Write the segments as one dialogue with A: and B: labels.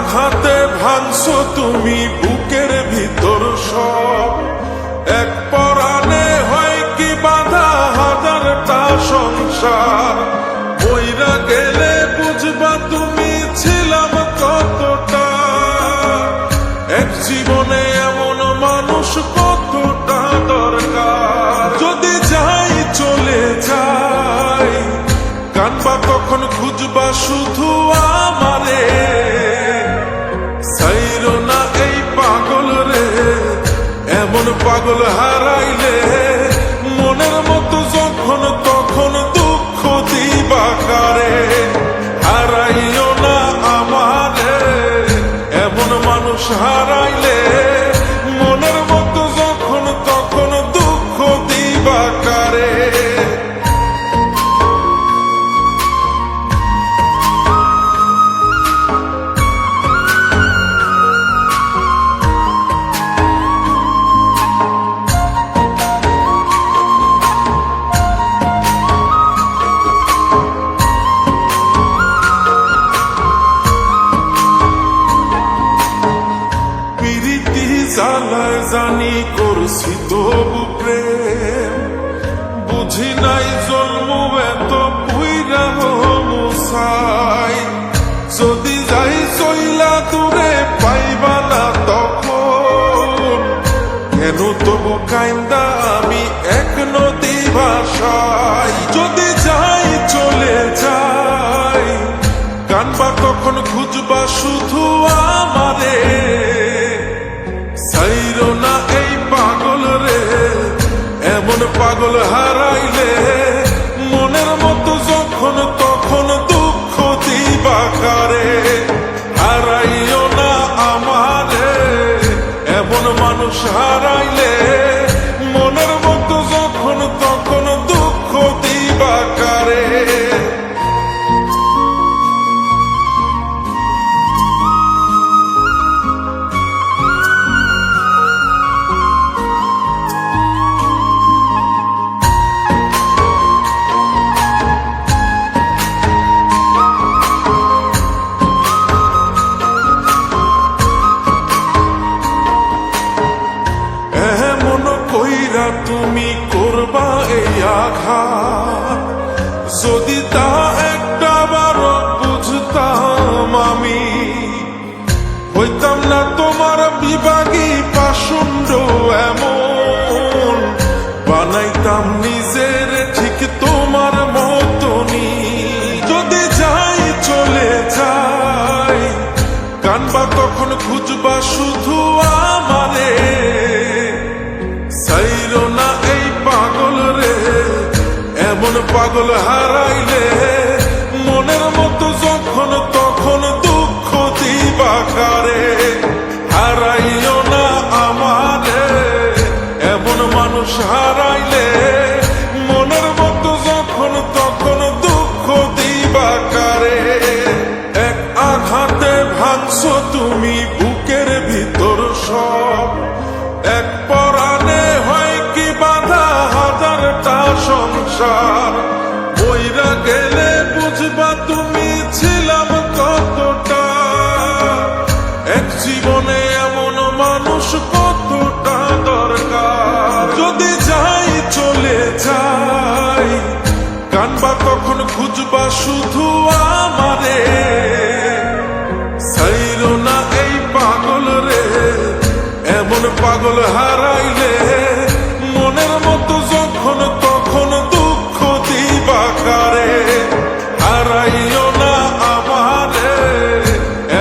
A: আঘাতে ভাঙছো তুমি বুকের ভিতর সব, এক পরাণে হয় কি বাধা হাজারটা সংসার। মইরা গেলে বুঝবা তুমি ছিলাম কতটা, এক জীবনে এমন মানুষ কতটা দরকার। যদি যাই চলে যাই কানবা তখন খুঁজবা শুধু আমারে, সাইরো না এই পাগল রে, এমন পাগল হারাইলে মনের মতো যখন তখন দুঃখ দিবা কারে। হারাইও না আমারে, এমন মানুষ হারাইলে মনের মতো যখন তখন দুঃখ দিবা কারে। জ্বালায় জানি করছি তবু প্রেম, বুঝি নাই জন্ম এত পুইরা মুসাই। যদি যাই চইলা দূরে পাইবা না তখন, কেন তবু কাইন্দা আমি এক নদী ভাষায়। যদি যাই চলে যাই কানবা তখন খুঁজবা শুধু আমারে, সাইরো না এই পাগল রে, এমন পাগল হারাইলে মনের মতো যখন তখন দুঃখ দিবা কারে। হারাইও না আমারে, এমন মানুষ হারাইলে মনের মতো যখন তখন দুঃখ দিবা কারে। তুমি করবা এই আঘাত, যদি তা একটা বারো বুঝতাম আমি, হইতাম না তোমার বিভাগী পাষণ্ড এমন, বানাইতাম নিজের ঠিক তোমার মতনি। যদি যাই চলে যাই কানবা তখন খুঁজবা শুধু আমারে, সাইরো না এই পাগল রে, এমন পাগল হারাইলে মনের মতো যখন তখন দুঃখ দিবা কারে। হারাইও না আমারে, এমন মানুষ হারাইলে মনের মতো যখন তখন দুঃখ দিবা কারে। এক আঘাতে ভাঙছো তুমি বুকের ভিতর সব, এক পরাণে হয় কি বাধা হাজারটা সংসার। মইরা গেলে বুঝবা তুমি ছিলাম কতটা, এক জীবনে এমন মানুষ কতটা দরকার। যদি যাই চলে যাই কানবা তখন খুঁজবা শুধু আমারে, সাইরো না এই পাগল রে, এমন পাগল হারাইলে মনের মতো যখন তখন দুঃখ দিবা কারে। হারাইও না আমারে,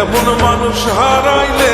A: এমন মানুষ হারাইলে